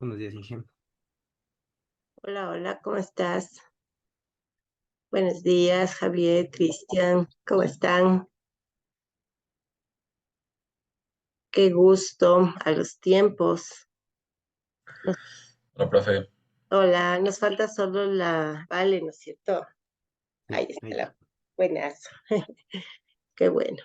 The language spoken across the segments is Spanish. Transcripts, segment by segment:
Buenos días, Inge. Hola, hola, ¿cómo estás? Buenos días, Javier, Cristian, ¿cómo están? Qué gusto a los tiempos. Nos- Hola, profe. Hola, nos falta solo Vale, ¿no es cierto? Sí, Ahí está ahí está. buenas, qué bueno.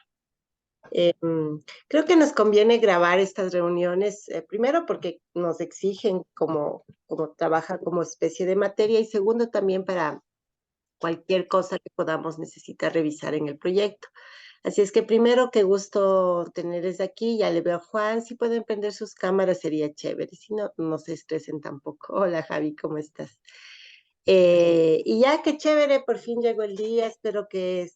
Creo que nos conviene grabar estas reuniones, primero porque nos exigen como trabaja como especie de materia y segundo también para cualquier cosa que podamos necesitar revisar en el proyecto. Así es que primero, qué gusto tenerles aquí. Ya le veo a Juan. Si pueden prender sus cámaras sería chévere. Si no, no se estresen tampoco. Hola Javi, ¿cómo estás? Y ya, qué chévere, por fin llegó el día. Espero que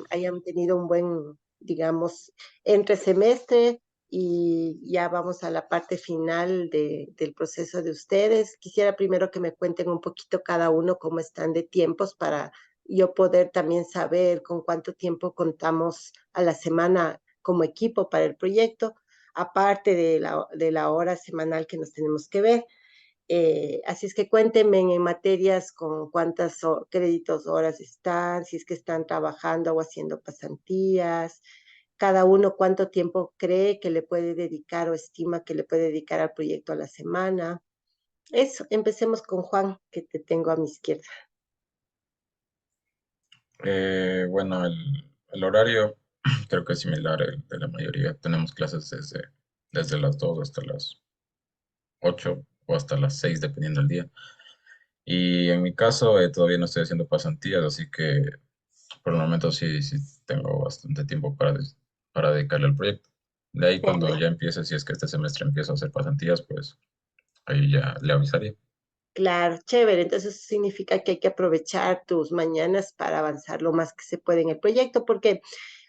hayan tenido un buen, digamos, entre semestre y ya vamos a la parte final del proceso de ustedes. Quisiera primero que me cuenten un poquito cada uno cómo están de tiempos para yo poder también saber con cuánto tiempo contamos a la semana como equipo para el proyecto, aparte de la hora semanal que nos tenemos que ver. Así es que cuéntenme en materias con cuántos créditos, horas están, si es que están trabajando o haciendo pasantías, cada uno cuánto tiempo cree que le puede dedicar o estima que le puede dedicar al proyecto a la semana. Eso, empecemos con Juan, que te tengo a mi izquierda. Bueno, el horario creo que es similar al de la mayoría. Tenemos clases desde las 2 hasta las 8 o hasta las 6 dependiendo del día. Y en mi caso todavía no estoy haciendo pasantías, así que por el momento sí tengo bastante tiempo para dedicarle al proyecto. De ahí cuando ya empiece, si es que este semestre empiezo a hacer pasantías, pues ahí ya le avisaría. Claro, chévere. Entonces eso significa que hay que aprovechar tus mañanas para avanzar lo más que se puede en el proyecto, porque,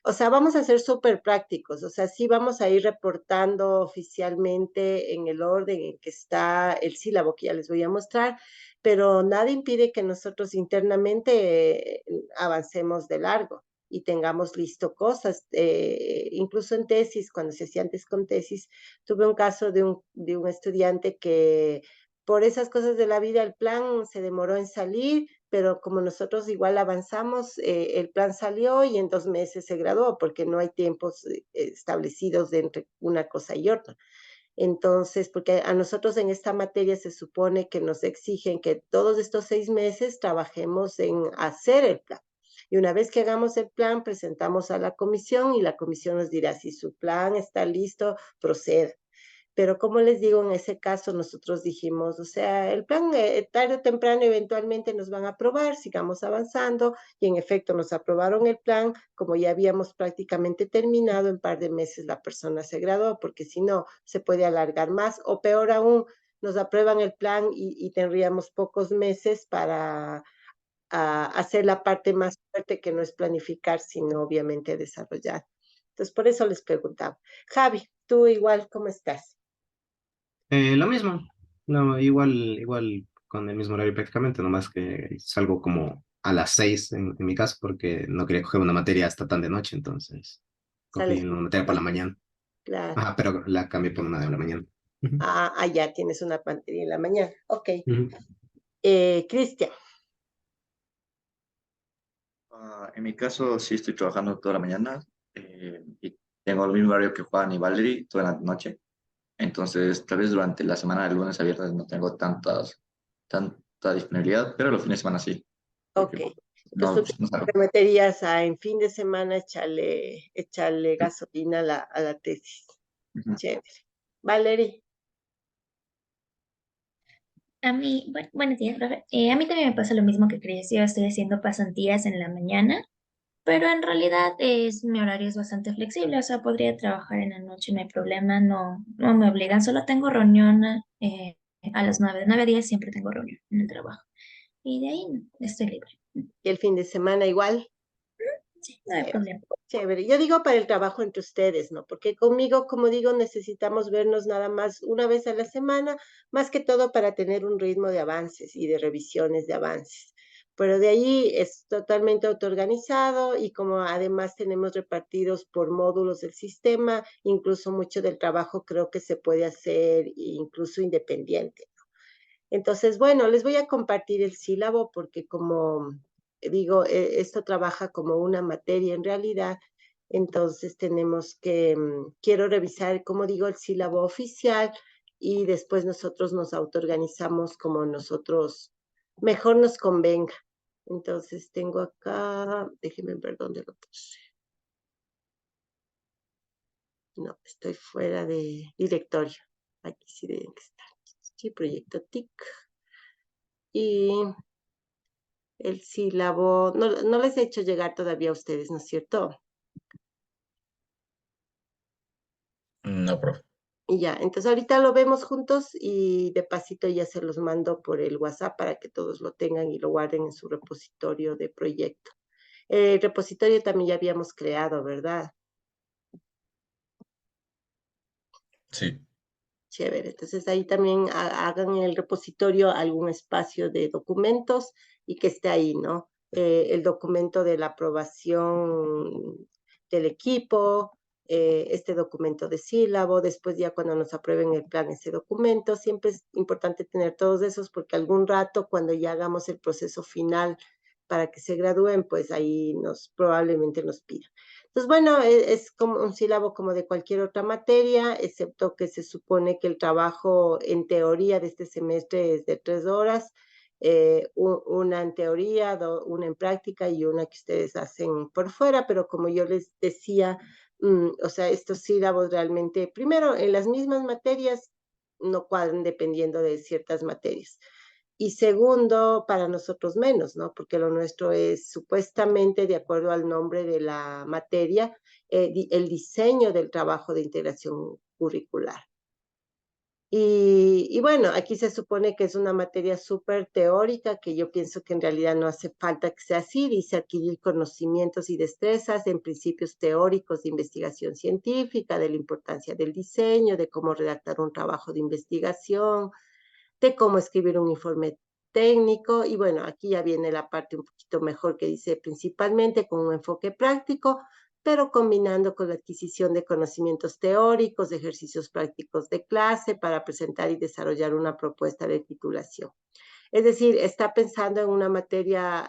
o sea, vamos a ser súper prácticos. O sea, sí vamos a ir reportando oficialmente en el orden en que está el sílabo que ya les voy a mostrar, pero nada impide que nosotros internamente avancemos de largo y tengamos listo cosas. Incluso en tesis, cuando se hacía antes con tesis, tuve un caso de un estudiante que por esas cosas de la vida el plan se demoró en salir, pero como nosotros igual avanzamos, el plan salió y en 2 meses se graduó, porque no hay tiempos establecidos de entre una cosa y otra. Entonces, porque a nosotros en esta materia se supone que nos exigen que todos estos 6 meses trabajemos en hacer el plan. Y una vez que hagamos el plan, presentamos a la comisión y la comisión nos dirá si su plan está listo, proceda. Pero como les digo, en ese caso nosotros dijimos, o sea, el plan tarde o temprano eventualmente nos van a aprobar, sigamos avanzando y en efecto nos aprobaron el plan, como ya habíamos prácticamente terminado, en par de meses la persona se graduó, porque si no se puede alargar más o peor aún, nos aprueban el plan y tendríamos pocos meses para hacer la parte más fuerte que no es planificar, sino obviamente desarrollar. Entonces, por eso les preguntaba. Javi, tú igual, ¿cómo estás? Lo mismo, no, igual con el mismo horario prácticamente, nomás que salgo como a las 6 en mi caso, porque no quería coger una materia hasta tan de noche, entonces cogí Sales una un materia poco para más, la mañana. claro. Ajá, pero la cambié por una de la mañana. Ujú, Ya tienes una pantalla en la mañana. Ok. ujú. Cristian, En mi caso, sí estoy trabajando toda la mañana y tengo el mismo horario que Juan y Valerie toda la noche. Entonces, tal vez durante la semana de lunes a viernes no tengo tanta disponibilidad, pero los fines de semana sí, ok. porque Entonces no, tú no salgo. te meterías en fin de semana echarle gasolina a la tesis. Ujú. Chévere. Valerie, Buenos días, profe. A mí también me pasa lo mismo que Cris. Yo estoy haciendo pasantías en la mañana, pero en realidad mi horario es bastante flexible, o sea, podría trabajar en la noche, no hay problema, no me obligan, solo tengo reunión a las 9, de 9 a 10 siempre tengo reunión en el trabajo. Y de ahí no, estoy libre. y el fin de semana igual. Sí, no hay problema. Chévere. Yo digo para el trabajo entre ustedes, ¿no? Porque conmigo, como digo, necesitamos vernos nada más una vez a la semana, más que todo para tener un ritmo de avances y de revisiones de avances. Pero de ahí es totalmente autoorganizado y como además tenemos repartidos por módulos del sistema, incluso mucho del trabajo creo que se puede hacer incluso independiente. Entonces, bueno, les voy a compartir el sílabo porque como digo, esto trabaja como una materia en realidad, entonces tenemos que, quiero revisar, como digo, el sílabo oficial y después nosotros nos autoorganizamos como nosotros mejor nos convenga. Entonces tengo acá, déjenme ver dónde lo puse. No, estoy fuera de directorio. Aquí sí deben que estar. Sí, proyecto TIC. Y el sílabo, no les he hecho llegar todavía a ustedes, ¿no es cierto? No, profe. Y ya, entonces ahorita lo vemos juntos y de pasito ya se los mando por el WhatsApp para que todos lo tengan y lo guarden en su repositorio de proyecto. El repositorio también ya habíamos creado, ¿verdad? Sí. Chévere. Entonces ahí también hagan en el repositorio algún espacio de documentos y que esté ahí, ¿no? El documento de la aprobación del equipo, este documento de sílabo, después ya cuando nos aprueben el plan ese documento, siempre es importante tener todos esos porque algún rato cuando ya hagamos el proceso final para que se gradúen, pues ahí probablemente nos pidan. Entonces, bueno, es como un sílabo como de cualquier otra materia, excepto que se supone que el trabajo en teoría de este semestre es de 3 horas, una en teoría, una en práctica y una que ustedes hacen por fuera, pero como yo les decía, o sea, estos sílabos realmente, primero, en las mismas materias no cuadran dependiendo de ciertas materias. Y segundo, para nosotros menos, ¿no? Porque lo nuestro es supuestamente, de acuerdo al nombre de la materia, el diseño del trabajo de integración curricular. Y bueno, aquí se supone que es una materia súper teórica, que yo pienso que en realidad no hace falta que sea así, dice adquirir conocimientos y destrezas en principios teóricos de investigación científica, de la importancia del diseño, de cómo redactar un trabajo de investigación, de cómo escribir un informe técnico y bueno, aquí ya viene la parte un poquito mejor que dice principalmente con un enfoque práctico, pero combinando con la adquisición de conocimientos teóricos, de ejercicios prácticos de clase para presentar y desarrollar una propuesta de titulación. Es decir, está pensando en una materia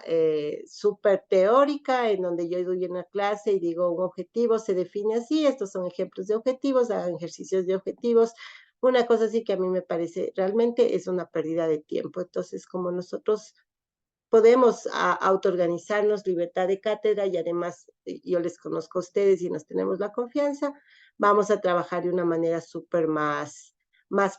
súper teórica, en donde yo doy una clase y digo un objetivo se define así, estos son ejemplos de objetivos, hagan ejercicios de objetivos, una cosa así que a mí me parece realmente es una pérdida de tiempo. Entonces, como nosotros podemos autoorganizarnos, libertad de cátedra y además yo les conozco a ustedes y nos tenemos la confianza, vamos a trabajar de una manera súper más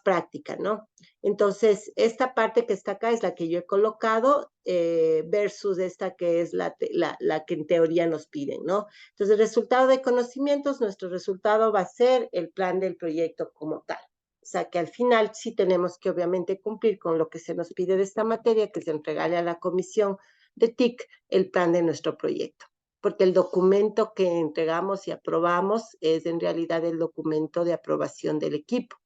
práctica, ¿no? Entonces, esta parte que está acá es la que yo he colocado versus esta que es la que en teoría nos piden, ¿no? Entonces, el resultado de conocimientos, nuestro resultado va a ser el plan del proyecto como tal. O sea que al final sí tenemos que obviamente cumplir con lo que se nos pide de esta materia, que se entregarle a la comisión de TIC el plan de nuestro proyecto. Porque el documento que entregamos y aprobamos es en realidad el documento de aprobación del equipo,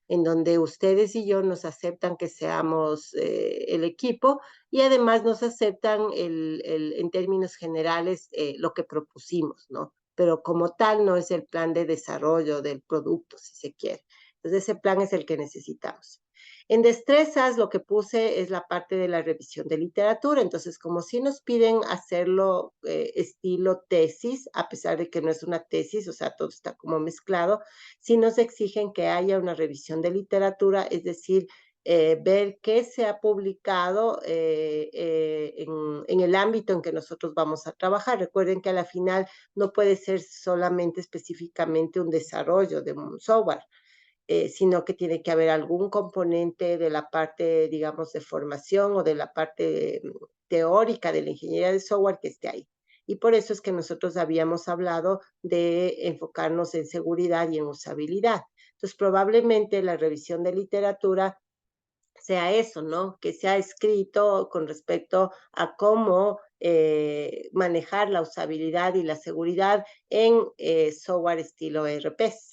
en donde ustedes y yo nos aceptan que seamos el equipo y además nos aceptan en términos generales lo que propusimos, ¿no? Pero como tal no es el plan de desarrollo del producto, si se quiere. Entonces, ese plan es el que necesitamos. En destrezas, lo que puse es la parte de la revisión de literatura. Entonces, como si nos piden hacerlo estilo tesis, a pesar de que no es una tesis, o sea, todo está como mezclado, sí nos exigen que haya una revisión de literatura, es decir, ver qué se ha publicado en el ámbito en que nosotros vamos a trabajar. Recuerden que a la final no puede ser solamente específicamente un desarrollo de un software, sino que tiene que haber algún componente de la parte, digamos, de formación o de la parte teórica de la ingeniería de software que esté ahí. Y por eso es que nosotros habíamos hablado de enfocarnos en seguridad y en usabilidad. Entonces, probablemente la revisión de literatura sea eso, ¿no? Que sea escrito con respecto a cómo manejar la usabilidad y la seguridad en software estilo ERPs.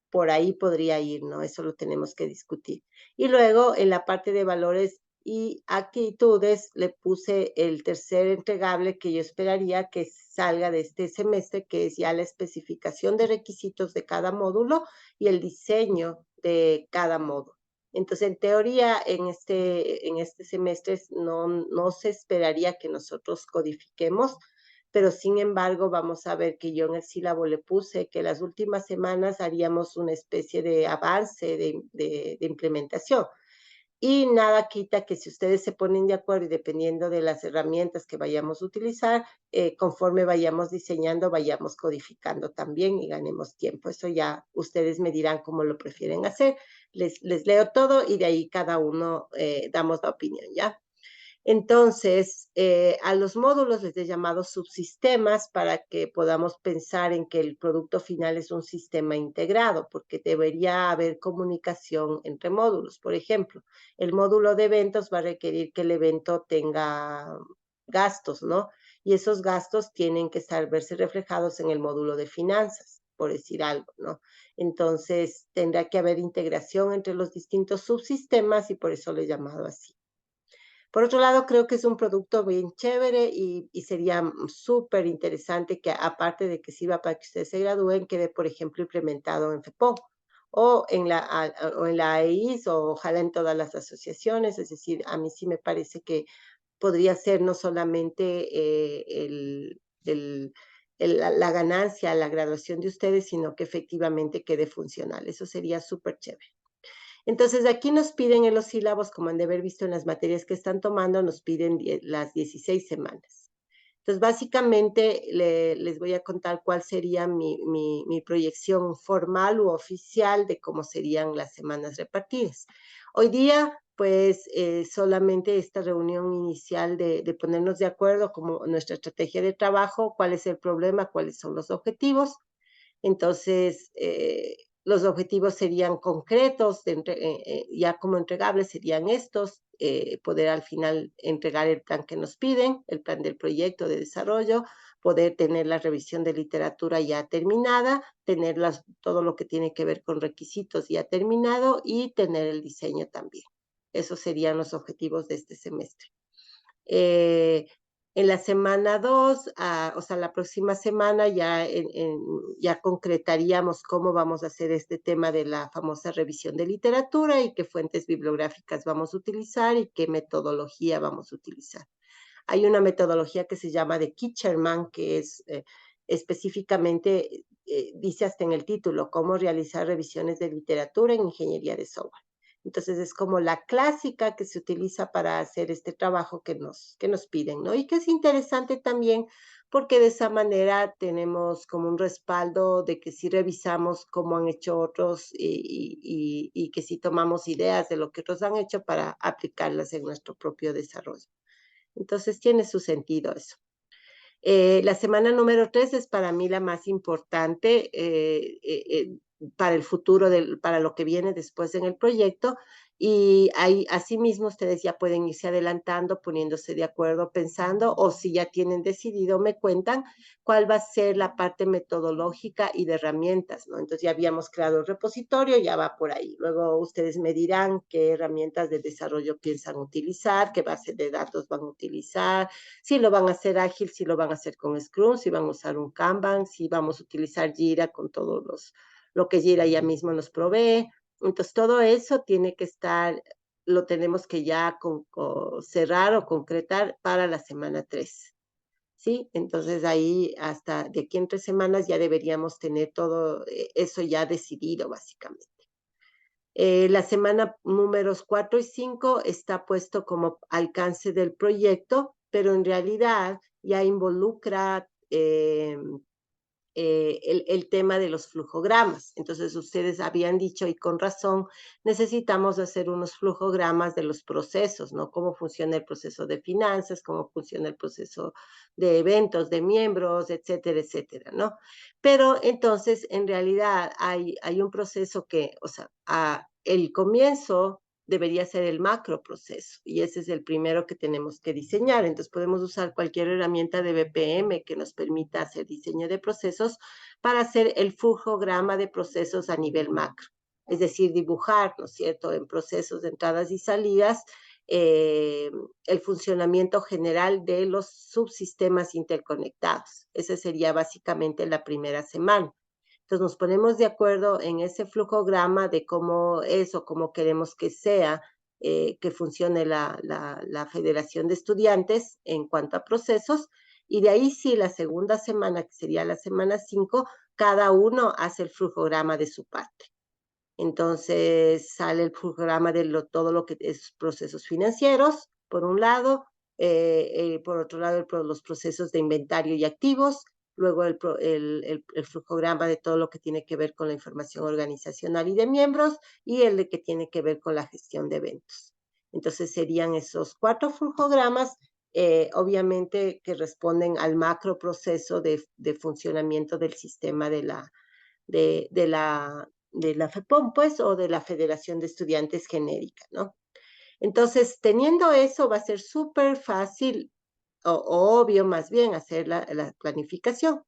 Por ahí podría ir, ¿no? Eso lo tenemos que discutir. Y luego, en la parte de valores y actitudes le puse el tercer entregable que yo esperaría que salga de este semestre, que es ya la especificación de requisitos de cada módulo y el diseño de cada módulo. Entonces, en teoría, en este semestre no se esperaría que nosotros codifiquemos, pero sin embargo vamos a ver que yo en el sílabo le puse que las últimas semanas haríamos una especie de avance de implementación. Y nada quita que si ustedes se ponen de acuerdo y dependiendo de las herramientas que vayamos a utilizar, conforme vayamos diseñando, vayamos codificando también y ganemos tiempo. Eso ya ustedes me dirán cómo lo prefieren hacer. Les leo todo y de ahí cada uno damos la opinión, ¿ya? Entonces, a los módulos les he llamado subsistemas para que podamos pensar en que el producto final es un sistema integrado, porque debería haber comunicación entre módulos. Por ejemplo, el módulo de eventos va a requerir que el evento tenga gastos, ¿no? Y esos gastos tienen que verse reflejados en el módulo de finanzas, por decir algo, ¿no? Entonces, tendrá que haber integración entre los distintos subsistemas y por eso lo he llamado así. Por otro lado, creo que es un producto bien chévere y sería súper interesante que, aparte de que sirva para que ustedes se gradúen, quede, por ejemplo, implementado en FEPO o en la AEIS o ojalá en todas las asociaciones. Es decir, a mí sí me parece que podría ser no solamente la ganancia, la graduación de ustedes, sino que efectivamente quede funcional. Eso sería súper chévere. Entonces, aquí nos piden en los sílabos, como han de haber visto en las materias que están tomando, nos piden las 16 semanas. Entonces, básicamente, les voy a contar cuál sería mi proyección formal u oficial de cómo serían las semanas repartidas. Hoy día, pues, solamente esta reunión inicial de ponernos de acuerdo como nuestra estrategia de trabajo, cuál es el problema, cuáles son los objetivos. Entonces, los objetivos serían concretos, ya como entregables serían estos, poder al final entregar el plan que nos piden, el plan del proyecto de desarrollo, poder tener la revisión de literatura ya terminada, tener todo lo que tiene que ver con requisitos ya terminado y tener el diseño también. Esos serían los objetivos de este semestre. En la semana 2, o sea, la próxima semana ya concretaríamos cómo vamos a hacer este tema de la famosa revisión de literatura y qué fuentes bibliográficas vamos a utilizar y qué metodología vamos a utilizar. Hay una metodología que se llama de Kitcherman, que es específicamente, dice hasta en el título, cómo realizar revisiones de literatura en ingeniería de software. Entonces es como la clásica que se utiliza para hacer este trabajo que nos piden, ¿no? Y que es interesante también porque de esa manera tenemos como un respaldo de que sí revisamos cómo han hecho otros y que sí tomamos ideas de lo que otros han hecho para aplicarlas en nuestro propio desarrollo. Entonces tiene su sentido eso. La semana número 3 es para mí la más importante para el futuro, para lo que viene después en el proyecto. Y ahí, asimismo, ustedes ya pueden irse adelantando, poniéndose de acuerdo, pensando, o si ya tienen decidido, me cuentan cuál va a ser la parte metodológica y de herramientas, ¿no? Entonces ya habíamos creado el repositorio, ya va por ahí. Luego ustedes me dirán qué herramientas de desarrollo piensan utilizar, qué base de datos van a utilizar, si lo van a hacer ágil, si lo van a hacer con Scrum, si van a usar un Kanban, si vamos a utilizar Jira con lo que Jira ya mismo nos provee. Entonces, todo eso tiene que estar, lo tenemos que ya cerrar o concretar para la semana 3. ¿Sí? Entonces, ahí hasta de aquí en 3 semanas ya deberíamos tener todo eso ya decidido, básicamente. La semana números 4 y 5 está puesto como alcance del proyecto, pero en realidad ya involucra el tema de los flujogramas. Entonces, ustedes habían dicho, y con razón, necesitamos hacer unos flujogramas de los procesos, ¿no? Cómo funciona el proceso de finanzas, cómo funciona el proceso de eventos, de miembros, etcétera, etcétera, ¿no? Pero entonces, en realidad, hay un proceso que, o sea, el comienzo debería ser el macro proceso y ese es el primero que tenemos que diseñar. Entonces podemos usar cualquier herramienta de BPM que nos permita hacer diseño de procesos para hacer el flujograma de procesos a nivel macro. Es decir, dibujar, ¿no es cierto?, en procesos de entradas y salidas, el funcionamiento general de los subsistemas interconectados. Esa sería básicamente la primera semana. Entonces nos ponemos de acuerdo en ese flujograma de cómo es o cómo queremos que sea, que funcione la Federación de Estudiantes en cuanto a procesos, y de ahí sí, la segunda semana, que sería la semana 5, cada uno hace el flujograma de su parte. Entonces sale el programa de todo lo que es procesos financieros, por un lado, por otro lado los procesos de inventario y activos, luego el flujograma de todo lo que tiene que ver con la información organizacional y de miembros, y el de que tiene que ver con la gestión de eventos. Entonces serían esos 4 flujogramas, obviamente que responden al macro proceso de funcionamiento del sistema de la FEPOM, pues, o de la Federación de Estudiantes Genérica, ¿no? Entonces, teniendo eso, va a ser súper fácil, o obvio más bien, hacer la planificación.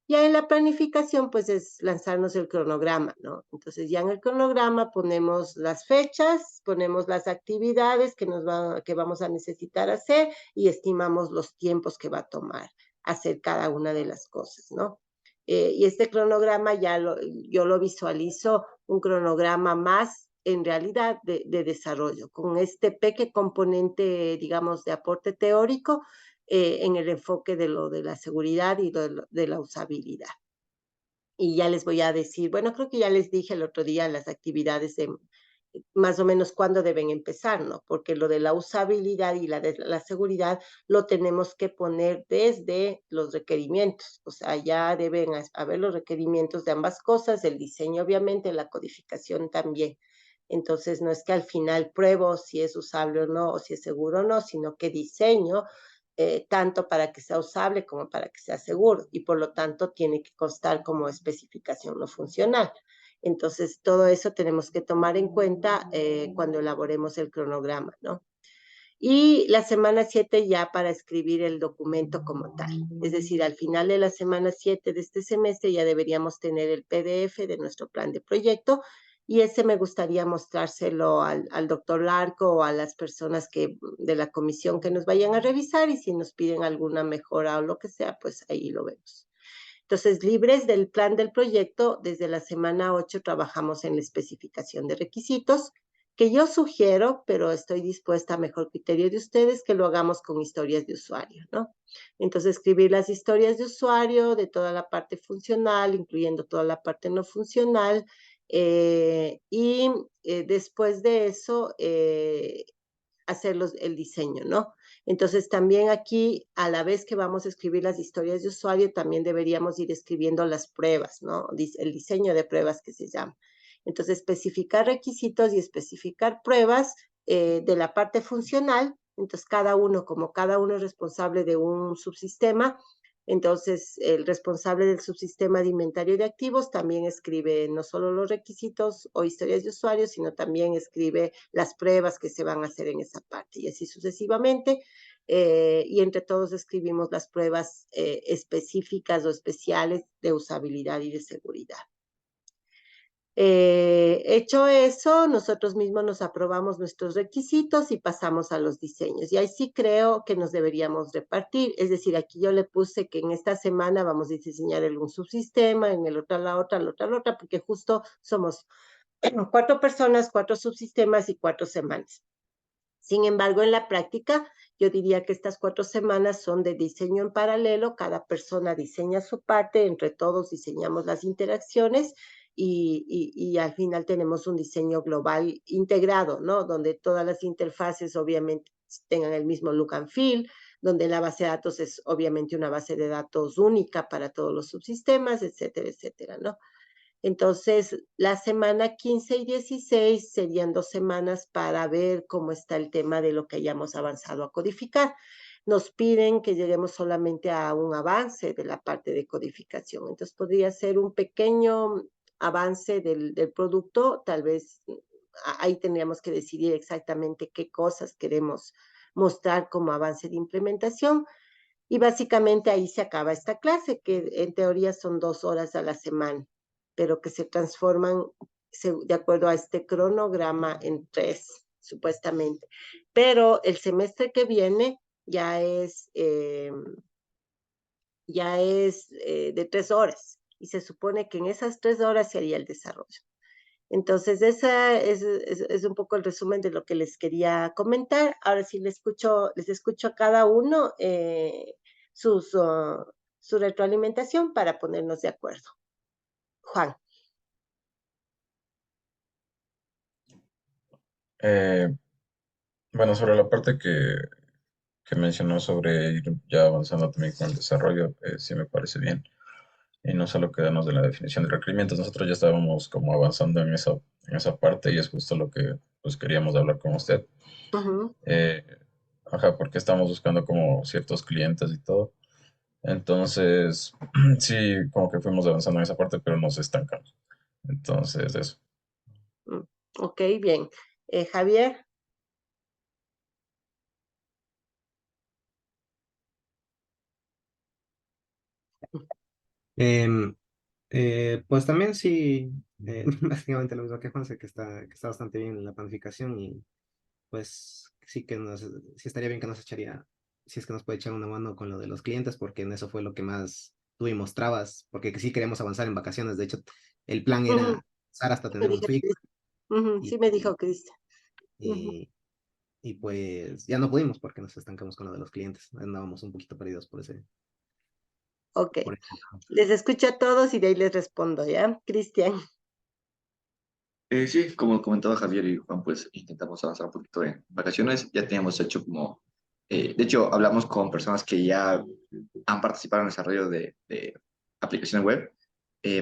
Ya en la planificación, pues, es lanzarnos el cronograma, ¿no? Entonces, ya en el cronograma ponemos las fechas, ponemos las actividades que vamos a necesitar hacer y estimamos los tiempos que va a tomar hacer cada una de las cosas, ¿no? Y este cronograma yo lo visualizo un cronograma más en realidad de desarrollo, con este pequeño componente, digamos, de aporte teórico en el enfoque de lo de la seguridad y de la usabilidad. Y ya les voy a decir, bueno, creo que ya les dije el otro día las actividades de más o menos cuándo deben empezar, ¿no? Porque lo de la usabilidad y de la seguridad lo tenemos que poner desde los requerimientos, o sea, ya deben haber los requerimientos de ambas cosas, el diseño obviamente, la codificación también. Entonces, no es que al final pruebo si es usable o no, o si es seguro o no, sino que diseño tanto para que sea usable como para que sea seguro, y por lo tanto tiene que constar como especificación no funcional. Entonces, todo eso tenemos que tomar en cuenta cuando elaboremos el cronograma, ¿no? Y la semana 7 ya para escribir el documento como tal. Es decir, al final de la semana 7 de este semestre ya deberíamos tener el PDF de nuestro plan de proyecto, y ese me gustaría mostrárselo al doctor Larco o a las personas de la comisión que nos vayan a revisar, y si nos piden alguna mejora o lo que sea, pues ahí lo vemos. Entonces, libres del plan del proyecto, desde la semana 8 trabajamos en la especificación de requisitos, que yo sugiero, pero estoy dispuesta a mejor criterio de ustedes, que lo hagamos con historias de usuario, ¿no? Entonces, escribir las historias de usuario de toda la parte funcional, incluyendo toda la parte no funcional, y después de eso, hacer el diseño, ¿no? Entonces también aquí, a la vez que vamos a escribir las historias de usuario, también deberíamos ir escribiendo las pruebas, ¿no? El diseño de pruebas que se llama. Entonces, especificar requisitos y especificar pruebas de la parte funcional. Entonces, cada uno es responsable de un subsistema, entonces el responsable del subsistema de inventario de activos también escribe no solo los requisitos o historias de usuario, sino también escribe las pruebas que se van a hacer en esa parte, y así sucesivamente. Y entre todos escribimos las pruebas específicas o especiales de usabilidad y de seguridad. Hecho eso, nosotros mismos nos aprobamos nuestros requisitos y pasamos a los diseños. Y ahí sí creo que nos deberíamos repartir. Es decir, aquí yo le puse que en esta semana vamos a diseñar algún subsistema, en el otro la otra, porque justo somos 4 personas, 4 subsistemas y 4 semanas. Sin embargo, en la práctica, yo diría que estas 4 semanas son de diseño en paralelo, cada persona diseña su parte, entre todos diseñamos las interacciones, y al final tenemos un diseño global integrado, ¿no? Donde todas las interfaces obviamente tengan el mismo look and feel, donde la base de datos es obviamente una base de datos única para todos los subsistemas, etcétera, etcétera, ¿no? Entonces, la semana 15 y 16 serían 2 semanas para ver cómo está el tema de lo que hayamos avanzado a codificar. Nos piden que lleguemos solamente a un avance de la parte de codificación. Entonces, podría ser un pequeño avance del producto. Tal vez ahí tendríamos que decidir exactamente qué cosas queremos mostrar como avance de implementación. Y básicamente ahí se acaba esta clase, que en teoría son 2 horas a la semana, pero que se transforman de acuerdo a este cronograma en 3, supuestamente. pero el semestre que viene ya es de 3 horas y se supone que en esas 3 horas se haría el desarrollo. Entonces, esa es un poco el resumen de lo que les quería comentar. Ahora sí les escucho a cada uno sus, su retroalimentación para ponernos de acuerdo. Juan. Eh, bueno, sobre la parte que mencionó sobre ir ya avanzando también con el desarrollo, sí me parece bien. Y no solo quedarnos de la definición de requerimientos, nosotros ya estábamos como avanzando en esa parte y es justo lo que pues queríamos hablar con usted. Ujú. Eh, ajá, porque estamos buscando como ciertos clientes y todo. Entonces, sí, como que fuimos avanzando en esa parte, pero nos estancamos. Entonces, eso. Mm, ok, bien. Javier. Em, pues también sí, básicamente lo mismo que Juanse, que está bastante bien en la planificación y pues sí sí estaría bien que nos echaría, si es que nos puede echar una mano con lo de los clientes, porque en eso fue lo que más tuvimos trabas, porque sí queremos avanzar en vacaciones. De hecho, el plan Ujú, era pasar hasta sí me tener un dijo fijo Cristian. Ujú, y, sí me dijo Cristian. Ujú, y, y pues ya no pudimos porque nos estancamos con lo de los clientes. Andábamos un poquito perdidos ok. por ese lado. Les escucho a todos y de ahí les respondo, ¿ya? Cristian. Sí, como comentaba Javier y Juan, pues intentamos avanzar un poquito en vacaciones. Ya teníamos hecho como, de hecho, hablamos con personas que ya han participado en el desarrollo de aplicaciones web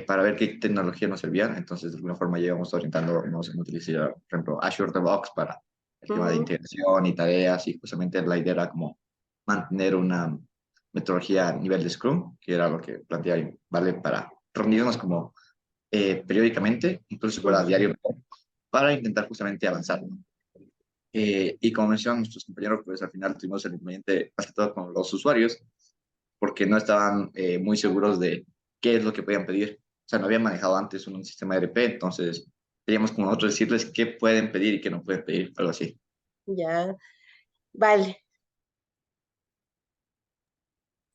para ver qué tecnología nos servían. Entonces, de alguna forma, ya íbamos orientando, nos hemos utilizado, por ejemplo, Azure DevOps para el tema de Ujú, integración y tareas. Y justamente la idea era como mantener una metodología a nivel de Scrum, que era lo que planteaba, ¿vale? Para reunirnos como periódicamente, incluso si fuera ujú. diario, para intentar justamente avanzar, ¿no? Y como mencionan nuestros compañeros, pues al final tuvimos el inconveniente, más que todo con los usuarios, porque no estaban muy seguros de qué es lo que podían pedir. O sea, no habían manejado antes un sistema ERP, entonces teníamos como nosotros decirles qué pueden pedir y qué no pueden pedir, algo así. Ya, vale.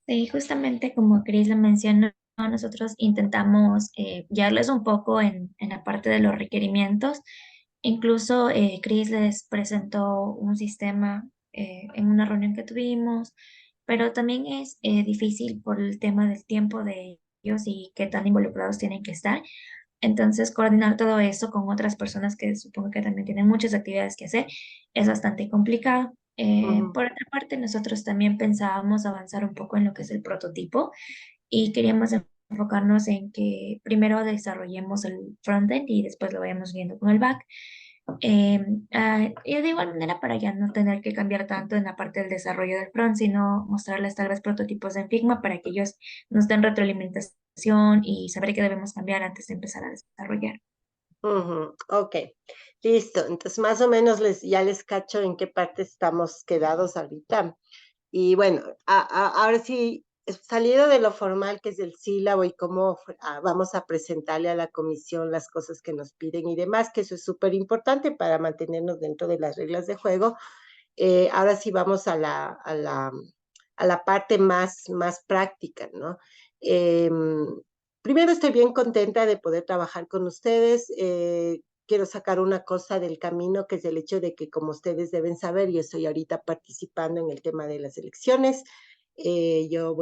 Sí, justamente como Chris lo mencionó, nosotros intentamos guiarles un poco en la parte de los requerimientos. Incluso Chris les presentó un sistema en una reunión que tuvimos, pero también es difícil por el tema del tiempo de ellos y qué tan involucrados tienen que estar. Entonces, coordinar todo eso con otras personas que supongo que también tienen muchas actividades que hacer es bastante complicado. Ujú, Por otra parte, nosotros también pensábamos avanzar un poco en lo que es el prototipo y queríamos enfocarnos en que primero desarrollemos el frontend y después lo vayamos viendo con el back. Y de igual manera para ya no tener que cambiar tanto en la parte del desarrollo del front, sino mostrarles tal vez prototipos en Figma para que ellos nos den retroalimentación y saber qué debemos cambiar antes de empezar a desarrollar. ujú. Ok, listo. Entonces, más o menos ya les cacho en qué parte estamos quedados ahorita. Y bueno, ahora sí, salido de lo formal que es el sílabo y cómo vamos a presentarle a la comisión las cosas que nos piden y demás, que eso es súper importante para mantenernos dentro de las reglas de juego. Ahora sí vamos a la parte más práctica, ¿no? Eh, Primero estoy bien contenta de poder trabajar con ustedes. Quiero sacar una cosa del camino, que es el hecho de que, como ustedes deben saber, yo estoy ahorita participando en el tema de las elecciones. Yo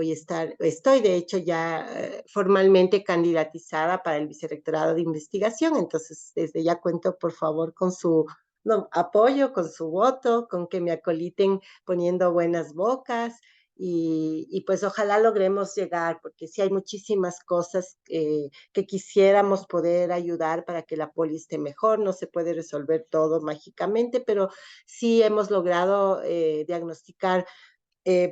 estoy de hecho ya formalmente candidatizada para el vicerrectorado de investigación, entonces desde ya cuento por favor con su no, apoyo, con su voto, con que me acoliten poniendo buenas bocas y pues ojalá logremos llegar, porque sí hay muchísimas cosas que quisiéramos poder ayudar para que la poli esté mejor, no se puede resolver todo mágicamente, pero sí hemos logrado diagnosticar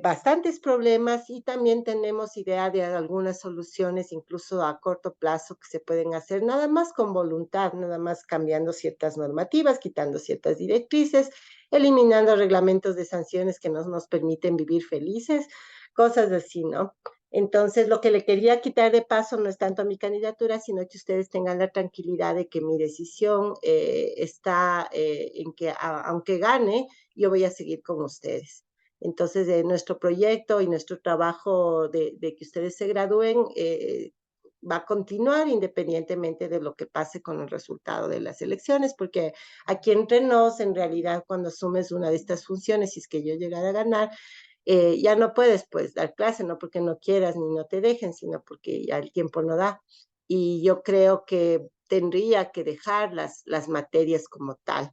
bastantes problemas y también tenemos idea de algunas soluciones, incluso a corto plazo, que se pueden hacer nada más con voluntad, nada más cambiando ciertas normativas, quitando ciertas directrices, eliminando reglamentos de sanciones que no nos permiten vivir felices, cosas así, ¿no? Entonces, lo que le quería quitar de paso no es tanto mi candidatura, sino que ustedes tengan la tranquilidad de que mi decisión está en que, aunque gane, yo voy a seguir con ustedes. Entonces, nuestro proyecto y nuestro trabajo de que ustedes se gradúen va a continuar independientemente de lo que pase con el resultado de las elecciones, porque aquí entre nos, en realidad, cuando asumes una de estas funciones, si es que yo llegara a ganar, ya no puedes pues dar clase, no porque no quieras ni no te dejen, sino porque ya el tiempo no da. Y yo creo que tendría que dejar las materias como tal,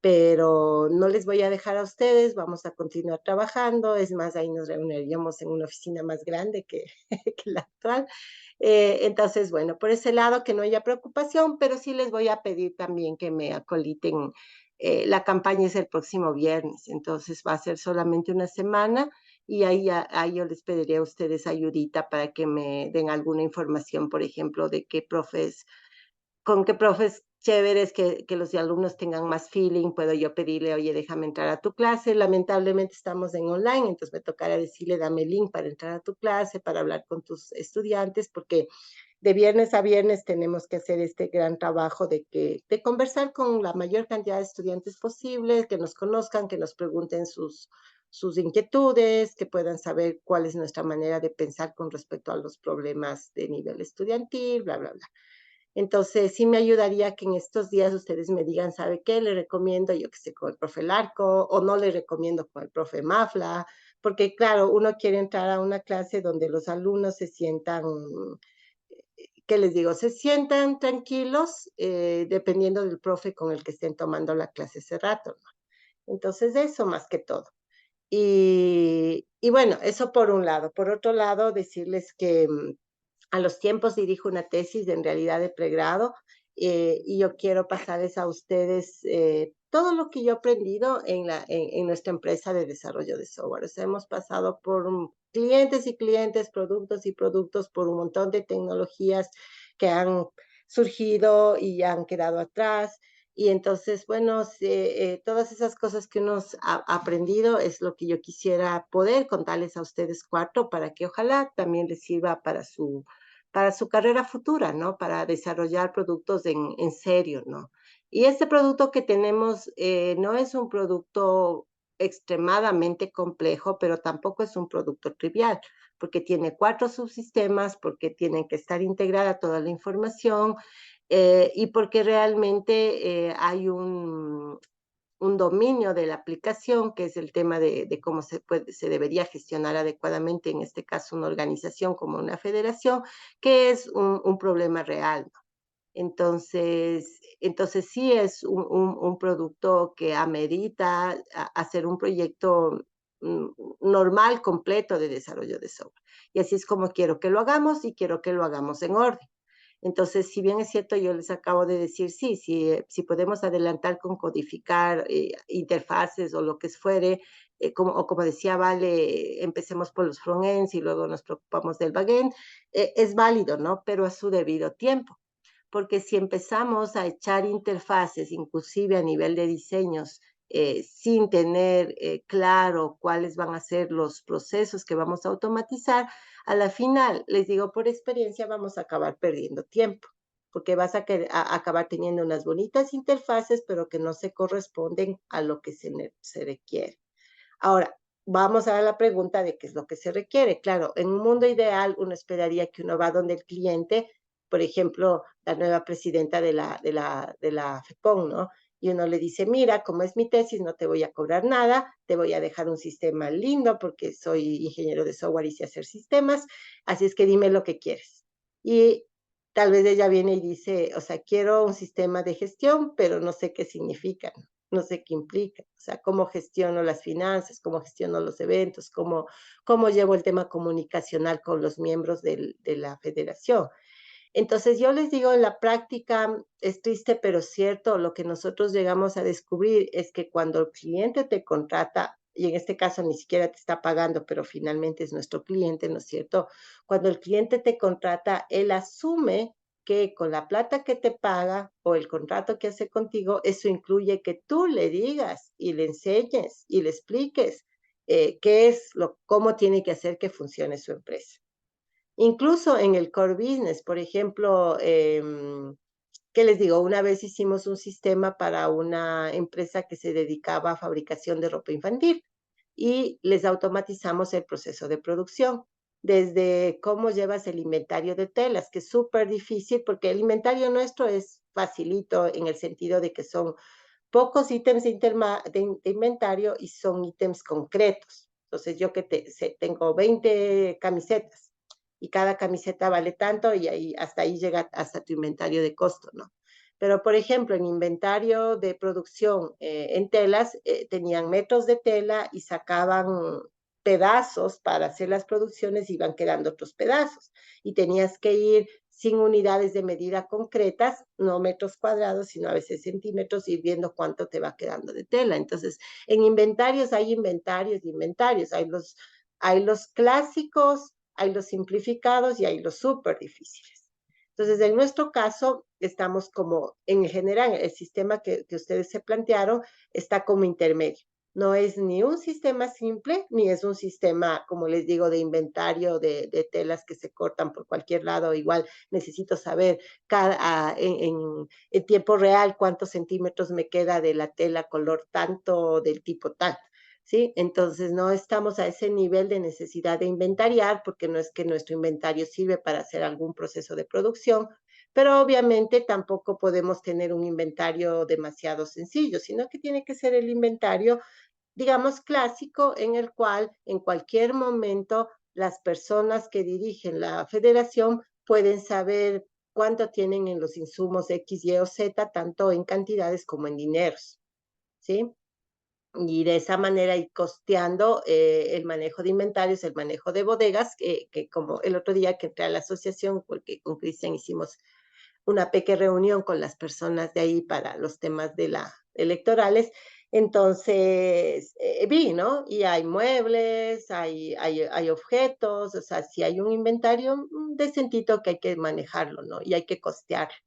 pero no les voy a dejar a ustedes, vamos a continuar trabajando, es más, ahí nos reuniríamos en una oficina más grande que, que la actual. Entonces, bueno, por ese lado que no haya preocupación, pero sí les voy a pedir también que me acoliten. La campaña es el próximo viernes, entonces va a ser solamente una semana y ahí yo les pediría a ustedes ayudita para que me den alguna información, por ejemplo, de qué profes, con qué profes chéveres que los alumnos tengan más feeling, puedo yo pedirle, oye, déjame entrar a tu clase. Lamentablemente estamos en online, entonces me tocará decirle, dame el link para entrar a tu clase, para hablar con tus estudiantes, porque de viernes a viernes tenemos que hacer este gran trabajo de conversar con la mayor cantidad de estudiantes posible, que nos conozcan, que nos pregunten sus inquietudes, que puedan saber cuál es nuestra manera de pensar con respecto a los problemas de nivel estudiantil, bla, bla, bla. Entonces, sí me ayudaría que en estos días ustedes me digan, ¿sabe qué? Le recomiendo, yo que sé, con el profe Larco, o no le recomiendo con el profe Mafla, porque claro, uno quiere entrar a una clase donde los alumnos se sientan, ¿qué les digo? Se sientan tranquilos, dependiendo del profe con el que estén tomando la clase ese rato, ¿no? Entonces, eso más que todo. Y bueno, eso por un lado. Por otro lado, decirles que a los tiempos dirijo una tesis en realidad de pregrado y yo quiero pasarles a ustedes todo lo que yo he aprendido en nuestra empresa de desarrollo de software. O sea, hemos pasado por clientes y clientes, productos y productos, por un montón de tecnologías que han surgido y han quedado atrás. Y entonces, bueno, todas esas cosas que uno ha aprendido es lo que yo quisiera poder contarles a ustedes cuatro para que ojalá también les sirva para su carrera futura, ¿no? Para desarrollar productos en serio, ¿no? Y este producto que tenemos no es un producto extremadamente complejo, pero tampoco es un producto trivial, porque tiene 4 subsistemas, porque tienen que estar integrada toda la información y porque realmente hay un dominio de la aplicación, que es el tema de cómo se debería gestionar adecuadamente, en este caso una organización como una federación, que es un problema real, ¿no? Entonces sí es un producto que amerita hacer un proyecto mm, normal, completo de desarrollo de software. Y así es como quiero que lo hagamos y quiero que lo hagamos en orden. Entonces, si bien es cierto, yo les acabo de decir, sí, si podemos adelantar con codificar interfaces o lo que fuere, o como decía Vale, empecemos por los frontends y luego nos preocupamos del backend, es válido, ¿no? Pero a su debido tiempo. Porque si empezamos a echar interfaces, inclusive a nivel de diseños, sin tener claro cuáles van a ser los procesos que vamos a automatizar, a la final, les digo por experiencia, vamos a acabar perdiendo tiempo, porque vas a acabar teniendo unas bonitas interfaces, pero que no se corresponden a lo que se requiere. Ahora, vamos a la pregunta de qué es lo que se requiere. Claro, en un mundo ideal uno esperaría que uno va donde el cliente, por ejemplo, la nueva presidenta de la FEPON, ¿no? Y uno le dice, mira, como es mi tesis, no te voy a cobrar nada, te voy a dejar un sistema lindo porque soy ingeniero de software y sé hacer sistemas, así es que dime lo que quieres. Y tal vez ella viene y dice, o sea, quiero un sistema de gestión, pero no sé qué significa, ¿no? No sé qué implica, o sea, cómo gestiono las finanzas, cómo gestiono los eventos, cómo llevo el tema comunicacional con los miembros de la federación. Entonces yo les digo, en la práctica es triste pero cierto, lo que nosotros llegamos a descubrir es que cuando el cliente te contrata, y en este caso ni siquiera te está pagando, pero finalmente es nuestro cliente, ¿no es cierto? Cuando el cliente te contrata, él asume que con la plata que te paga o el contrato que hace contigo, eso incluye que tú le digas y le enseñes y le expliques qué es cómo tiene que hacer que funcione su empresa. Incluso en el core business, por ejemplo, ¿qué les digo? Una vez hicimos un sistema para una empresa que se dedicaba a fabricación de ropa infantil y les automatizamos el proceso de producción, desde cómo llevas el inventario de telas, que es súper difícil porque el inventario nuestro es facilito en el sentido de que son pocos ítems de inventario y son ítems concretos. Entonces, yo tengo 20 camisetas y cada camiseta vale tanto y ahí, hasta ahí llega hasta tu inventario de costo, ¿no? Pero, por ejemplo, en inventario de producción en telas, tenían metros de tela y sacaban pedazos para hacer las producciones, iban quedando otros pedazos. Y tenías que ir sin unidades de medida concretas, no metros cuadrados, sino a veces centímetros, ir viendo cuánto te va quedando de tela. Entonces, en inventarios hay inventarios y inventarios. Hay los clásicos, hay los simplificados y hay los súper difíciles. Entonces, en nuestro caso, estamos como, en general, el sistema que ustedes se plantearon está como intermedio. No es ni un sistema simple, ni es un sistema, como les digo, de inventario de telas que se cortan por cualquier lado. Igual necesito saber en tiempo real cuántos centímetros me queda de la tela color tanto, del tipo tal. ¿Sí? Entonces no estamos a ese nivel de necesidad de inventariar, porque no es que nuestro inventario sirve para hacer algún proceso de producción, pero obviamente tampoco podemos tener un inventario demasiado sencillo, sino que tiene que ser el inventario, digamos, clásico, en el cual en cualquier momento las personas que dirigen la federación pueden saber cuánto tienen en los insumos X, Y o Z, tanto en cantidades como en dineros, ¿sí? Y de esa manera ir costeando el manejo de inventarios, el manejo de bodegas, que como el otro día que entré a la asociación, porque con Cristian hicimos una pequeña reunión con las personas de ahí para los temas de electorales. Entonces, vi, ¿no? Y hay muebles, hay objetos, o sea, si hay un inventario decentito que hay que manejarlo, ¿no? Y hay que costearlo.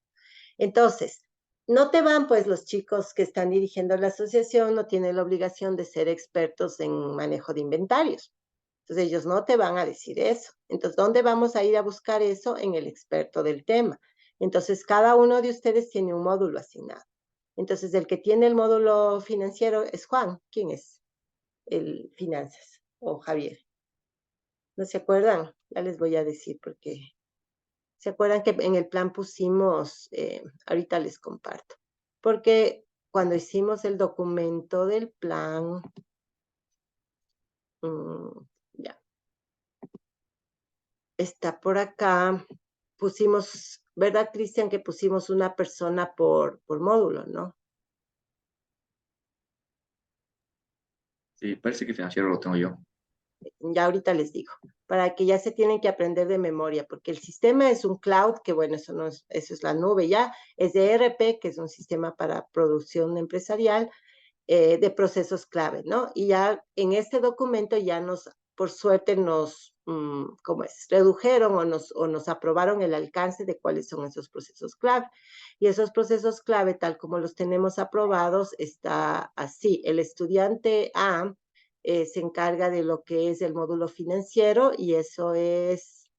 Entonces, no te van, pues los chicos que están dirigiendo la asociación no tienen la obligación de ser expertos en manejo de inventarios. Entonces, ellos no te van a decir eso. Entonces, ¿dónde vamos a ir a buscar eso? En el experto del tema. Entonces, cada uno de ustedes tiene un módulo asignado. Entonces, el que tiene el módulo financiero es Juan. ¿Quién es? El finanzas o Javier. ¿No se acuerdan? Ya les voy a decir porque ¿se acuerdan que en el plan pusimos, ahorita les comparto? Porque cuando hicimos el documento del plan, ya, está por acá, pusimos, ¿verdad, Cristian? Que pusimos una persona por módulo, ¿no? Sí, parece que financiero lo tengo yo. Ya ahorita les digo, para que ya se tienen que aprender de memoria, porque el sistema es un cloud, que bueno, eso no es, eso es la nube ya, es de ERP, que es un sistema para producción empresarial, de procesos clave, ¿no? Y ya en este documento ya por suerte ¿cómo es? Redujeron o nos aprobaron el alcance de cuáles son esos procesos clave. Y esos procesos clave, tal como los tenemos aprobados, está así. El estudiante A se encarga de lo que es el módulo financiero y eso es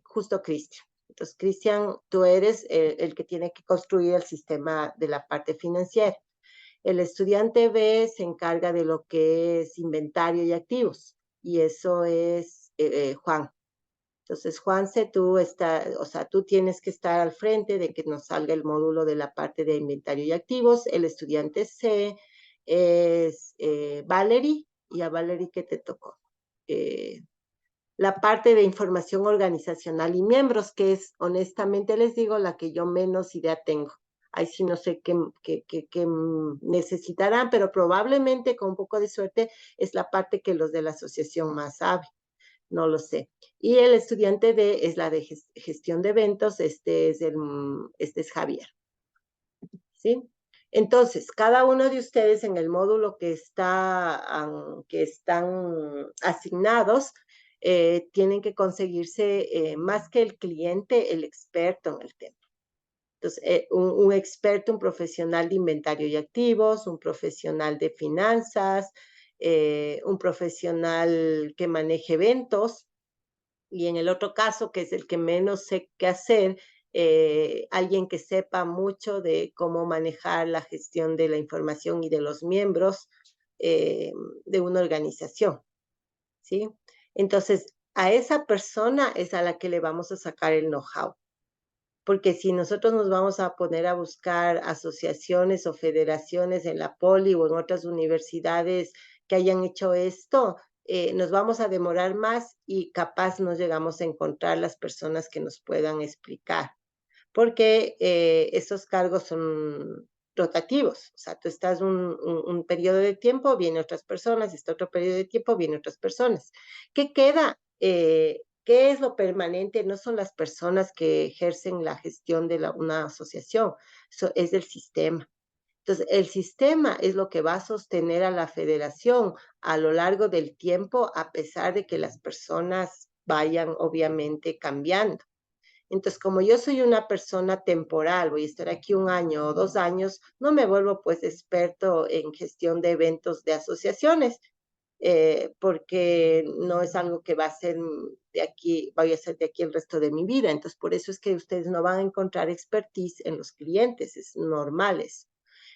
justo Cristian. Entonces, Cristian, tú eres el que tiene que construir el sistema de la parte financiera. El estudiante B se encarga de lo que es inventario y activos, y eso es Juan. Entonces, Juanse, o sea, tú tienes que estar al frente de que nos salga el módulo de la parte de inventario y activos. El estudiante C es Valerie, y a Valerie, ¿qué te tocó? La parte de información organizacional y miembros, que es, honestamente les digo, la que yo menos idea tengo. Ahí sí no sé qué necesitarán, pero probablemente con un poco de suerte es la parte que los de la asociación más saben, no lo sé. Y el estudiante D es la de gestión de eventos, este es Javier, ¿sí? Entonces, cada uno de ustedes en el módulo que están asignados, tienen que conseguirse más que el cliente, el experto en el tema. Entonces, un experto, un profesional de inventario y activos, un profesional de finanzas, un profesional que maneje eventos, Y en el otro caso, que es el que menos sé qué hacer, alguien que sepa mucho de cómo manejar la gestión de la información y de los miembros de una organización, ¿sí? Entonces, a esa persona es a la que le vamos a sacar el know-how. Porque si nosotros nos vamos a poner a buscar asociaciones o federaciones en la Poli o en otras universidades que hayan hecho esto, nos vamos a demorar más y capaz no llegamos a encontrar las personas que nos puedan explicar, porque esos cargos son rotativos, o sea, tú estás un periodo de tiempo, vienen otras personas, está otro periodo de tiempo, vienen otras personas. ¿Qué queda? ¿Qué es lo permanente? No son las personas que ejercen la gestión de una asociación, eso es el sistema. Entonces, el sistema es lo que va a sostener a la federación a lo largo del tiempo, a pesar de que las personas vayan obviamente cambiando. Entonces, como yo soy una persona temporal, voy a estar aquí 1 año o 2 años, no me vuelvo pues experto en gestión de eventos de asociaciones, porque no es algo que va a ser de aquí, voy a ser de aquí el resto de mi vida. Entonces, por eso es que ustedes no van a encontrar expertise en los clientes, es normal eso.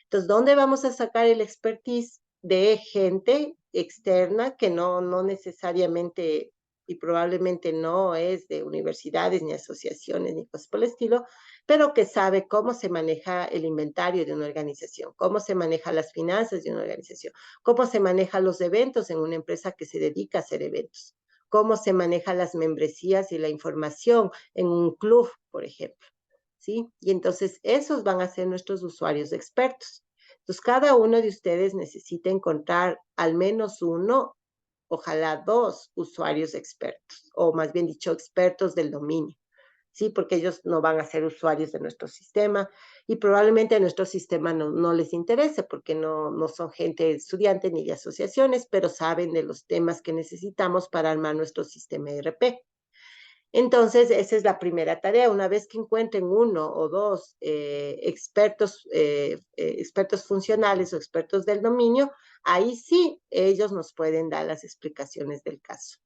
Entonces, ¿dónde vamos a sacar el expertise? De gente externa que no necesariamente y probablemente no es de universidades ni asociaciones ni cosas por el estilo, pero que sabe cómo se maneja el inventario de una organización, cómo se maneja las finanzas de una organización, cómo se manejan los eventos en una empresa que se dedica a hacer eventos, cómo se manejan las membresías y la información en un club, por ejemplo. ¿Sí? Y entonces esos van a ser nuestros usuarios expertos. Entonces, cada uno de ustedes necesita encontrar al menos uno, ojalá 2 usuarios expertos, o más bien dicho, expertos del dominio. ¿Sí? Porque ellos no van a ser usuarios de nuestro sistema y probablemente a nuestro sistema no les interese porque no son gente estudiante ni de asociaciones, pero saben de los temas que necesitamos para armar nuestro sistema ERP. Entonces, esa es la primera tarea. Una vez que encuentren 1 o 2 expertos funcionales o expertos del dominio, ahí sí ellos nos pueden dar las explicaciones del caso.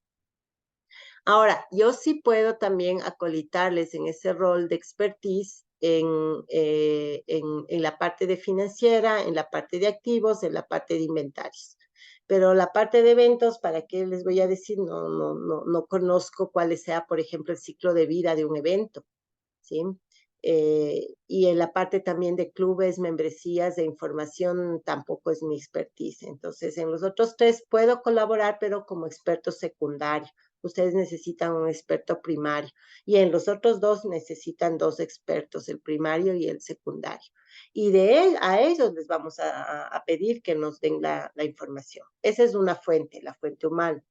Ahora, yo sí puedo también acolitarles en ese rol de expertise en la parte de financiera, en la parte de activos, en la parte de inventarios. Pero la parte de eventos, ¿para qué les voy a decir? No conozco cuál sea, por ejemplo, el ciclo de vida de un evento, ¿sí? Y en la parte también de clubes, membresías de información, tampoco es mi expertise. Entonces, en los otros 3 puedo colaborar, pero como experto secundario. Ustedes necesitan un experto primario. Y en los otros 2 necesitan 2 expertos, el primario y el secundario. Y a ellos les vamos a pedir que nos den la información. Esa es una fuente, la fuente humana.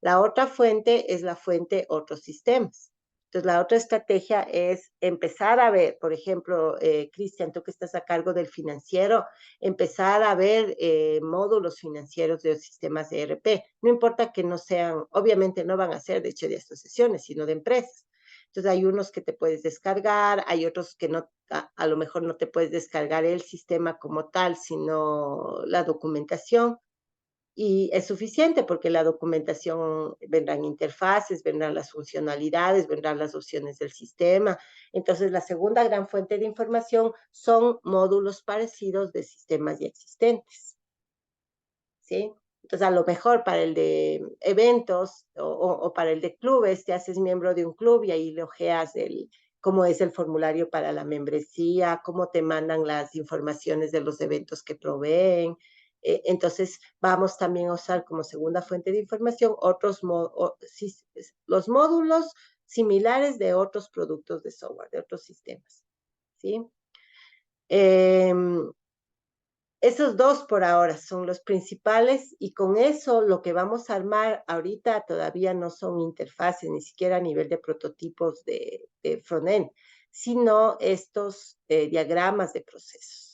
La otra fuente es la fuente otros sistemas. Entonces, la otra estrategia es empezar a ver, por ejemplo, Cristian, tú que estás a cargo del financiero, empezar a ver módulos financieros de los sistemas de ERP. No importa que no sean, obviamente no van a ser de hecho de asociaciones, sino de empresas. Entonces, hay unos que te puedes descargar, hay otros que no, a lo mejor no te puedes descargar el sistema como tal, sino la documentación. Y es suficiente porque la documentación vendrán interfaces, vendrán las funcionalidades, vendrán las opciones del sistema. Entonces, la segunda gran fuente de información son módulos parecidos de sistemas ya existentes. ¿Sí? Entonces, a lo mejor para el de eventos o para el de clubes, te haces miembro de un club y ahí le ojeas cómo es el formulario para la membresía, cómo te mandan las informaciones de los eventos que proveen. Entonces, vamos también a usar como segunda fuente de información los módulos similares de otros productos de software, de otros sistemas. ¿Sí? Esos 2 por ahora son los principales y con eso lo que vamos a armar ahorita todavía no son interfaces, ni siquiera a nivel de prototipos de frontend, sino estos diagramas de procesos.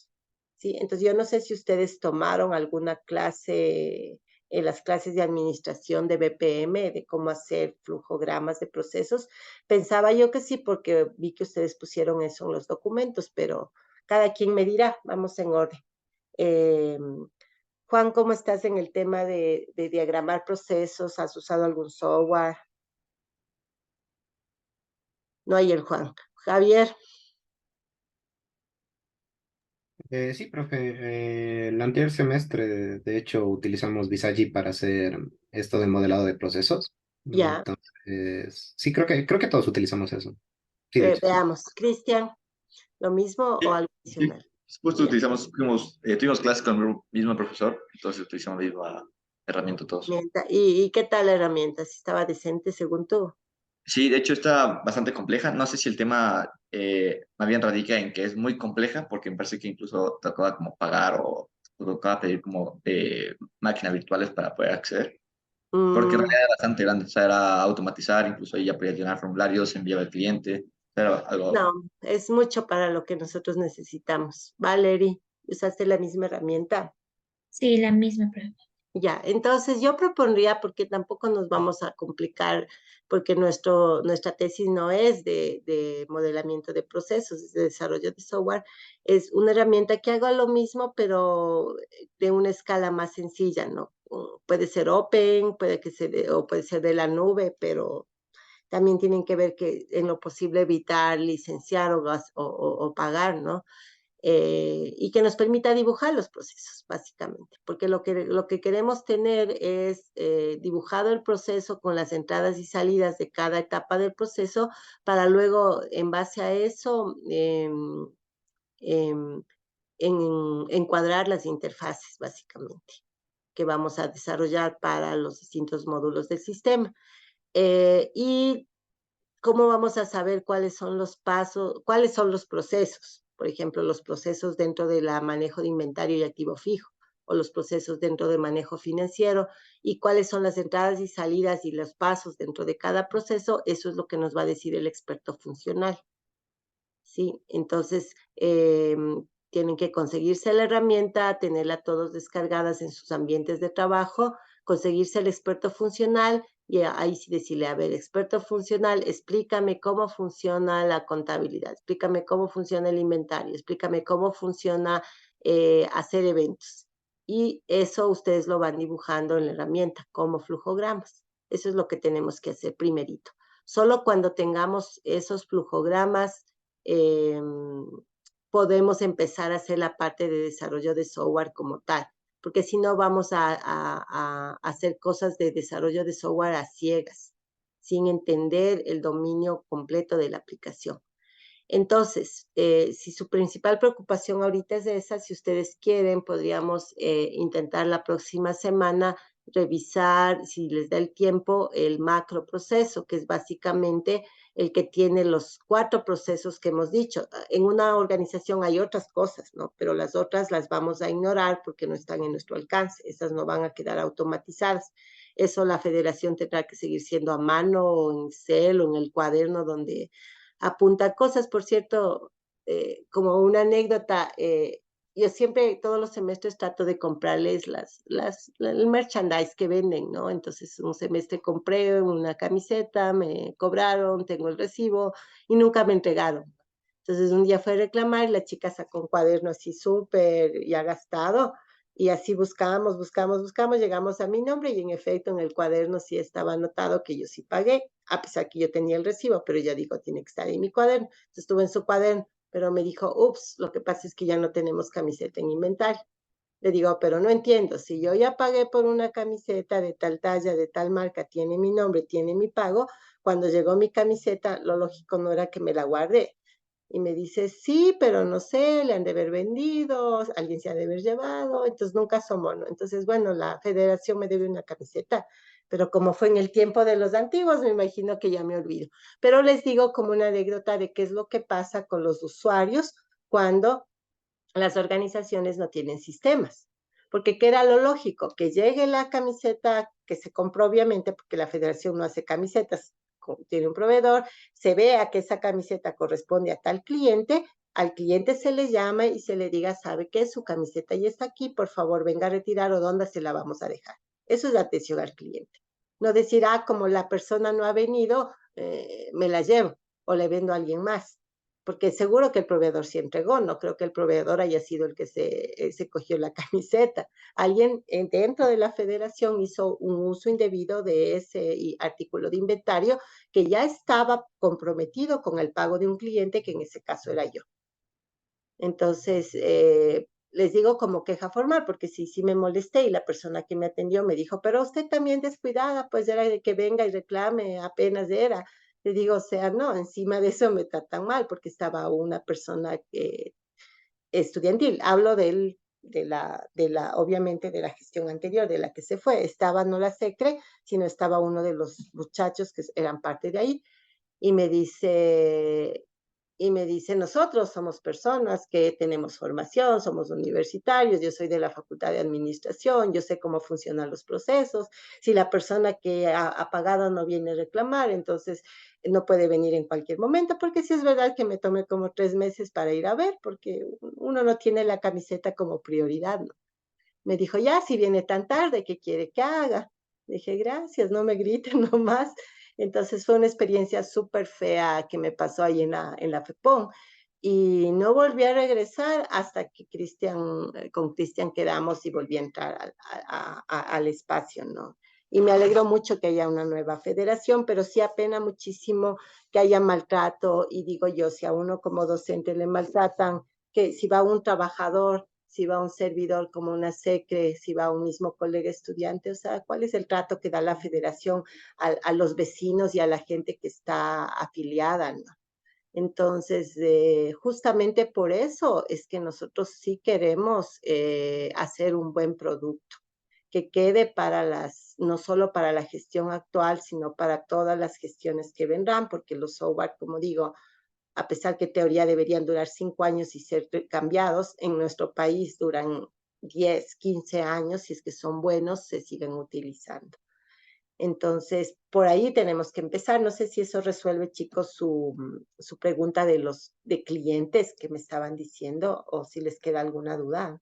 ¿Sí? Entonces yo no sé si ustedes tomaron alguna clase en las clases de administración de BPM, de cómo hacer flujogramas de procesos. Pensaba yo que sí, porque vi que ustedes pusieron eso en los documentos, pero cada quien me dirá, vamos en orden. Eh, Juan, ¿cómo estás en el tema de diagramar procesos? ¿Has usado algún software? No hay el Juan. Javier, Sí, profe. El anterior semestre, de hecho, utilizamos Visagi para hacer esto de modelado de procesos. ya, Entonces, sí, creo que todos utilizamos eso. Sí, de hecho, sí. veamos. Cristian, ¿lo mismo o Sí, algo sí. adicional? Justo Ya. tuvimos clases con el mismo profesor, entonces utilizamos la misma herramienta todos. Herramienta. ¿Y qué tal la herramienta? ¿Si estaba decente según tú? Sí, de hecho está bastante compleja. No sé si el tema más bien radica en que es muy compleja, porque me parece que incluso tocaba como pagar o tocaba pedir como máquinas virtuales para poder acceder, porque en Mm, realidad era bastante grande. O sea, era automatizar, incluso ahí ya podía llenar formularios, enviar al cliente. Era algo. no, es mucho para lo que nosotros necesitamos. Valerie, ¿usaste la misma herramienta? Sí, la misma, profe. Ya, entonces yo propondría, porque tampoco nos vamos a complicar, porque nuestra tesis no es de modelamiento de procesos, es de desarrollo de software, es una herramienta que haga lo mismo, pero de una escala más sencilla, ¿no? Puede ser open, o puede ser de la nube, pero también tienen que ver que en lo posible evitar licenciar o pagar, ¿no? Y que nos permita dibujar los procesos, básicamente, porque lo que queremos tener es dibujado el proceso con las entradas y salidas de cada etapa del proceso para luego, en base a eso, em, encuadrar las interfaces, básicamente, que vamos a desarrollar para los distintos módulos del sistema. Y ¿cómo vamos a saber cuáles son los pasos, cuáles son los procesos? Por ejemplo, los procesos dentro del manejo de inventario y activo fijo, o los procesos dentro del manejo financiero, y cuáles son las entradas y salidas y los pasos dentro de cada proceso. Eso es lo que nos va a decir el experto funcional. ¿Sí? Entonces, tienen que conseguirse la herramienta, tenerla todos descargadas en sus ambientes de trabajo, conseguirse el experto funcional y ahí sí decirle, a ver, experto funcional, explícame cómo funciona la contabilidad, explícame cómo funciona el inventario, explícame cómo funciona hacer eventos. Y eso ustedes lo van dibujando en la herramienta como flujogramas. Eso es lo que tenemos que hacer primerito. Solo cuando tengamos esos flujogramas eh, podemos empezar a hacer la parte de desarrollo de software como tal, porque si no vamos a hacer cosas de desarrollo de software a ciegas, sin entender el dominio completo de la aplicación. Entonces, si su principal preocupación ahorita es esa, si ustedes quieren, podríamos intentar la próxima semana revisar, si les da el tiempo, el macro proceso, que es básicamente el que tiene los 4 procesos que hemos dicho. En una organización hay otras cosas, ¿no? Pero las otras las vamos a ignorar porque no están en nuestro alcance. Esas no van a quedar automatizadas. Eso la federación tendrá que seguir siendo a mano o en Excel o en el cuaderno donde apunta cosas. Por cierto, como una anécdota, yo siempre, todos los semestres trato de comprarles el merchandise que venden, ¿no? Entonces, un semestre compré una camiseta, me cobraron, tengo el recibo y nunca me entregaron. Entonces, un día fue a reclamar y la chica sacó un cuaderno así súper ya gastado y así buscamos, llegamos a mi nombre y en efecto en el cuaderno sí estaba anotado que yo sí pagué, a pesar que yo tenía el recibo, pero ya digo, tiene que estar en mi cuaderno. Entonces estuve en su cuaderno, pero me dijo, ups, lo que pasa es que ya no tenemos camiseta en inventario. Le digo, pero no entiendo, si yo ya pagué por una camiseta de tal talla, de tal marca, tiene mi nombre, tiene mi pago, cuando llegó mi camiseta, lo lógico no era que me la guardé. Y me dice, sí, pero no sé, le han de haber vendido, alguien se ha de haber llevado, entonces nunca somos, ¿no? Entonces, bueno, la federación me debe una camiseta, pero como fue en el tiempo de los antiguos, me imagino que ya me olvido. Pero les digo como una anécdota de qué es lo que pasa con los usuarios cuando las organizaciones no tienen sistemas. Porque queda lo lógico, que llegue la camiseta que se compró obviamente, porque la federación no hace camisetas, tiene un proveedor, se vea que esa camiseta corresponde a tal cliente, al cliente se le llama y se le diga, sabe que su camiseta ya está aquí, por favor venga a retirar o dónde se la vamos a dejar. Eso es la atención al cliente. No decir, como la persona no ha venido, me la llevo o le vendo a alguien más. porque seguro que el proveedor sí entregó, no creo que el proveedor haya sido el que se cogió la camiseta. Alguien dentro de la federación hizo un uso indebido de ese artículo de inventario que ya estaba comprometido con el pago de un cliente, que en ese caso era yo. Entonces, les digo como queja formal, porque sí me molesté y la persona que me atendió me dijo, pero usted también descuidada, pues era de que venga y reclame, apenas era. Le digo, o sea, no, encima de eso me tratan mal, porque estaba una persona estudiantil. Hablo obviamente de la gestión anterior, de la que se fue. Estaba no la secre, sino estaba uno de los muchachos que eran parte de ahí, y me dice, nosotros somos personas que tenemos formación, somos universitarios, yo soy de la Facultad de Administración, yo sé cómo funcionan los procesos, si la persona que ha pagado no viene a reclamar, entonces no puede venir en cualquier momento, porque sí es verdad que me tomé como 3 meses para ir a ver, porque uno no tiene la camiseta como prioridad, ¿no? Me dijo, ya, si viene tan tarde, ¿qué quiere que haga? Dije, gracias, no me griten nomás. Entonces fue una experiencia súper fea que me pasó ahí en la FEPON. Y no volví a regresar hasta que con Cristian quedamos y volví a entrar al espacio, ¿no? Y me alegro mucho que haya una nueva federación, pero sí apena muchísimo que haya maltrato. Y digo yo, si a uno como docente le maltratan, que si va un trabajador, si va un servidor como una secre, si va un mismo colega estudiante, o sea, ¿cuál es el trato que da la federación a los vecinos y a la gente que está afiliada, ¿no? Entonces, justamente por eso es que nosotros sí queremos hacer un buen producto, que quede no solo para la gestión actual, sino para todas las gestiones que vendrán, porque los software, como digo, a pesar que en teoría deberían durar 5 años y ser cambiados, en nuestro país duran 10, 15 años, si es que son buenos, se siguen utilizando. Entonces, por ahí tenemos que empezar. No sé si eso resuelve, chicos, su pregunta de clientes que me estaban diciendo, o si les queda alguna duda.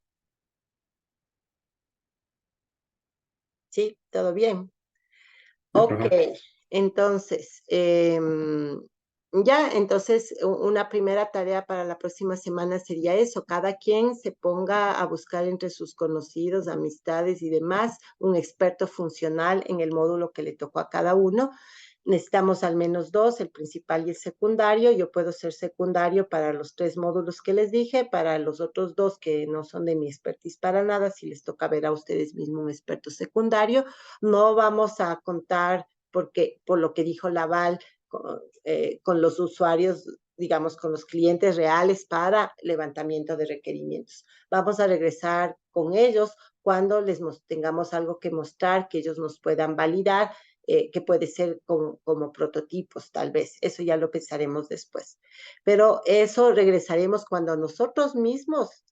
¿Sí? ¿Todo bien? Ok, entonces, entonces una primera tarea para la próxima semana sería eso, cada quien se ponga a buscar entre sus conocidos, amistades y demás, un experto funcional en el módulo que le tocó a cada uno. Necesitamos al menos 2, el principal y el secundario. Yo puedo ser secundario para los 3 módulos que les dije, para los otros 2 que no son de mi expertise para nada, si les toca ver a ustedes mismos un experto secundario. No vamos a contar, porque por lo que dijo Laval, con los usuarios, digamos, con los clientes reales para levantamiento de requerimientos. Vamos a regresar con ellos cuando tengamos algo que mostrar, que ellos nos puedan validar, que puede ser como prototipos, tal vez. Eso ya lo pensaremos después. Pero eso regresaremos cuando nosotros mismos,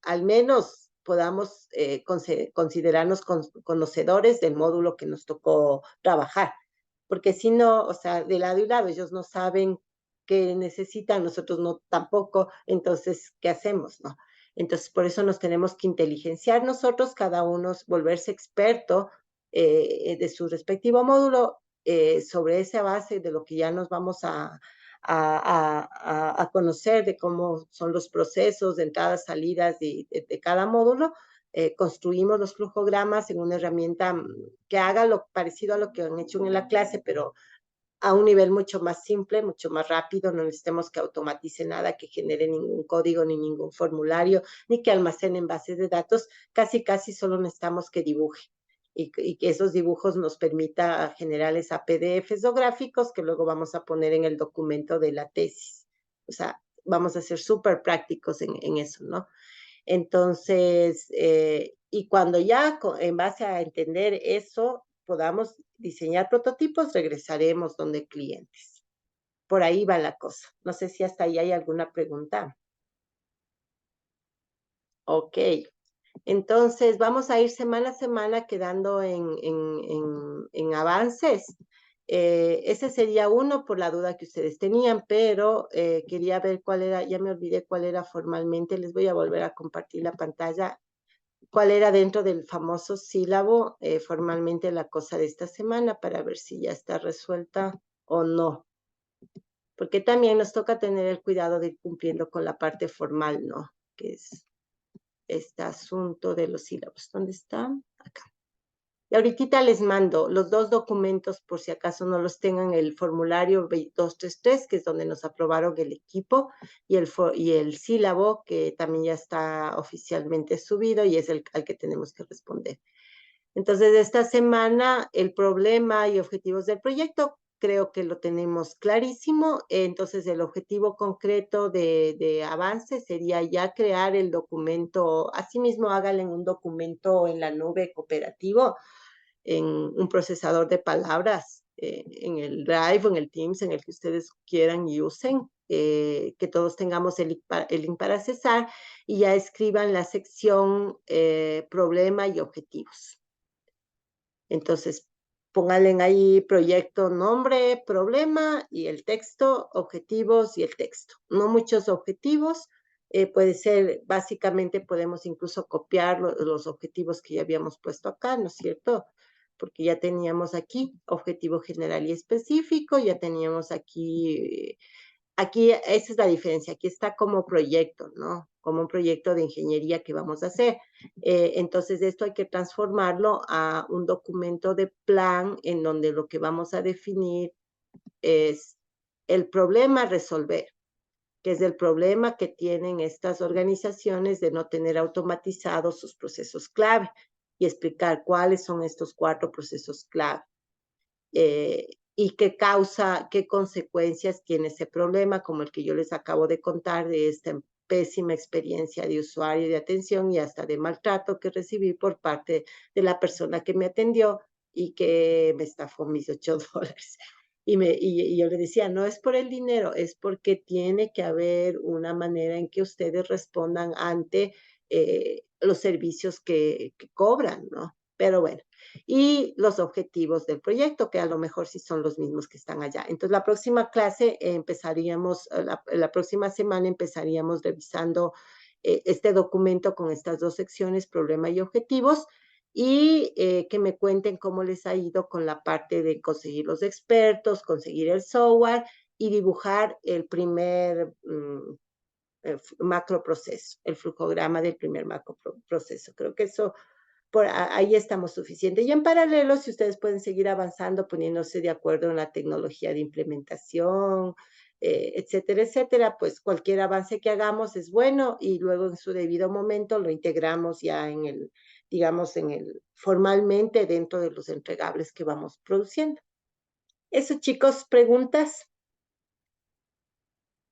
al menos podamos considerarnos conocedores del módulo que nos tocó trabajar. Porque si no, o sea, de lado y lado, ellos no saben qué necesitan, nosotros no tampoco, entonces, ¿qué hacemos, no? Entonces, por eso nos tenemos que inteligenciar nosotros, cada uno volverse experto de su respectivo módulo, sobre esa base de lo que ya nos vamos a conocer, de cómo son los procesos de entradas, salidas de cada módulo. Construimos los flujogramas en una herramienta que haga lo parecido a lo que han hecho en la clase, pero a un nivel mucho más simple, mucho más rápido. No necesitemos que automatice nada, que genere ningún código, ni ningún formulario, ni que almacenen bases de datos. Casi solo necesitamos que dibuje y que esos dibujos nos permita generarles a PDFs o gráficos que luego vamos a poner en el documento de la tesis. O sea, vamos a ser súper prácticos en eso, ¿no? Entonces, y cuando ya en base a entender eso podamos diseñar prototipos, regresaremos donde clientes. Por ahí va la cosa. No sé si hasta ahí hay alguna pregunta. Ok. Entonces, vamos a ir semana a semana quedando en avances. Ese sería uno por la duda que ustedes tenían, pero quería ver cuál era, ya me olvidé cuál era formalmente. Les voy a volver a compartir la pantalla. Cuál era dentro del famoso sílabo formalmente la cosa de esta semana para ver si ya está resuelta o no. porque también nos toca tener el cuidado de ir cumpliendo con la parte formal, ¿no? Que es este asunto de los sílabos. ¿Dónde están? Acá. Y ahorita les mando los dos documentos por si acaso no los tengan, el formulario 233, que es donde nos aprobaron el equipo, y el sílabo, que también ya está oficialmente subido y es el al que tenemos que responder. Entonces, esta semana el problema y objetivos del proyecto creo que lo tenemos clarísimo. Entonces, el objetivo concreto de avance sería ya crear el documento. Asimismo, háganle un documento en la nube cooperativo, en un procesador de palabras, en el Drive o en el Teams, en el que ustedes quieran y usen, que todos tengamos el link para accesar y ya escriban la sección problema y objetivos. Entonces, pónganle ahí proyecto, nombre, problema y el texto, objetivos y el texto. No muchos objetivos, puede ser, básicamente podemos incluso copiar los objetivos que ya habíamos puesto acá, ¿no es cierto? Porque ya teníamos aquí objetivo general y específico, ya teníamos aquí, esa es la diferencia, aquí está como proyecto, ¿no? Como un proyecto de ingeniería que vamos a hacer. Entonces, esto hay que transformarlo a un documento de plan en donde lo que vamos a definir es el problema a resolver, que es el problema que tienen estas organizaciones de no tener automatizados sus procesos clave y explicar cuáles son estos 4 procesos clave. Y qué causa, qué consecuencias tiene ese problema, como el que yo les acabo de contar de esta pésima experiencia de usuario de atención y hasta de maltrato que recibí por parte de la persona que me atendió y que me estafó mis $8. Y yo le decía, no es por el dinero, es porque tiene que haber una manera en que ustedes respondan ante los servicios que cobran, ¿no? Pero bueno, y los objetivos del proyecto, que a lo mejor sí son los mismos que están allá. Entonces, la próxima clase la próxima semana empezaríamos revisando este documento con estas 2 secciones, problema y objetivos, y que me cuenten cómo les ha ido con la parte de conseguir los expertos, conseguir el software y dibujar el primer macroproceso, el flujograma del primer macroproceso. Creo que eso ahí estamos suficientes. Y en paralelo, si ustedes pueden seguir avanzando, poniéndose de acuerdo en la tecnología de implementación, etcétera, etcétera, pues cualquier avance que hagamos es bueno y luego en su debido momento lo integramos ya digamos, formalmente dentro de los entregables que vamos produciendo. Eso, chicos, preguntas.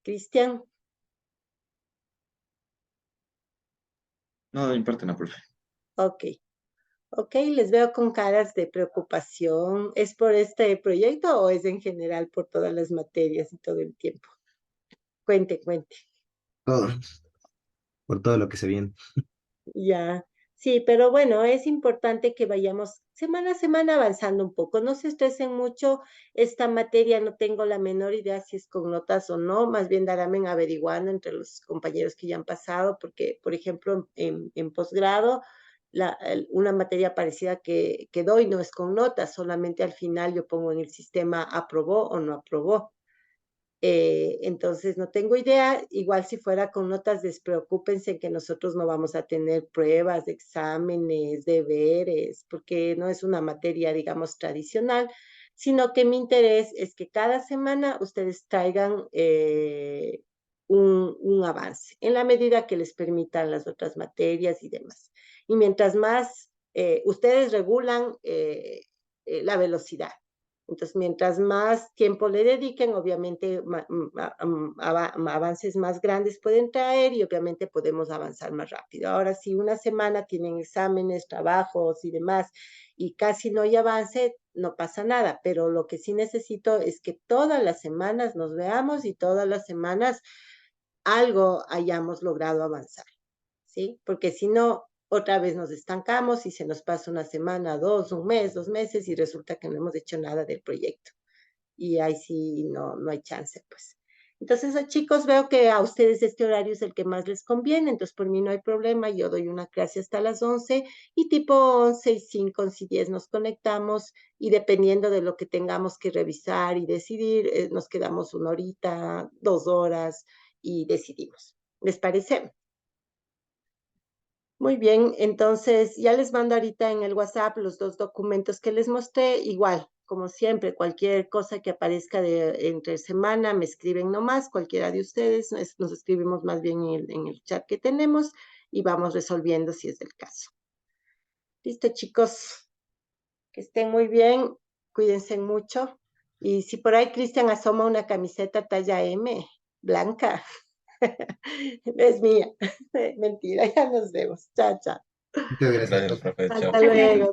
Cristian. No, de mi parte no, profe. Ok. Ok, les veo con caras de preocupación. ¿Es por este proyecto o es en general por todas las materias y todo el tiempo? Cuente, cuente. Todo, por todo lo que se viene. Ya, sí, pero bueno, es importante que vayamos semana a semana avanzando un poco. No se estresen mucho. Esta materia no tengo la menor idea si es con notas o no. Más bien darán averiguando entre los compañeros que ya han pasado, porque, por ejemplo, en posgrado, una materia parecida que doy no es con notas, solamente al final yo pongo en el sistema aprobó o no aprobó. Entonces, no tengo idea. Igual si fuera con notas, despreocúpense que nosotros no vamos a tener pruebas, exámenes, deberes, porque no es una materia, digamos, tradicional, sino que mi interés es que cada semana ustedes traigan un avance, en la medida que les permitan las otras materias y demás. Y mientras más ustedes regulan la velocidad. Entonces, mientras más tiempo le dediquen, obviamente avances más grandes pueden traer y obviamente podemos avanzar más rápido. Ahora, si una semana tienen exámenes, trabajos y demás y casi no hay avance, no pasa nada, pero lo que sí necesito es que todas las semanas nos veamos y todas las semanas algo hayamos logrado avanzar, ¿sí? Porque si no, otra vez nos estancamos y se nos pasa una semana, 2, un mes, 2 meses y resulta que no hemos hecho nada del proyecto. Y ahí sí no hay chance, pues. Entonces, chicos, veo que a ustedes este horario es el que más les conviene, entonces por mí no hay problema, yo doy una clase hasta las 11 y tipo 11:05, 11:10 nos conectamos y dependiendo de lo que tengamos que revisar y decidir, nos quedamos 1 horita, 2 horas y decidimos. ¿Les parece? Muy bien, entonces ya les mando ahorita en el WhatsApp los 2 documentos que les mostré. Igual, como siempre, cualquier cosa que aparezca entre semana, me escriben nomás, cualquiera de ustedes, nos escribimos más bien en el chat que tenemos y vamos resolviendo si es del caso. Listo, chicos, que estén muy bien, cuídense mucho. Y si por ahí Cristian asoma una camiseta talla M, blanca, es mía. Mentira, ya nos vemos. Chao, chao. Muchas gracias, Gracias, profe. profe. Chao. Hasta luego.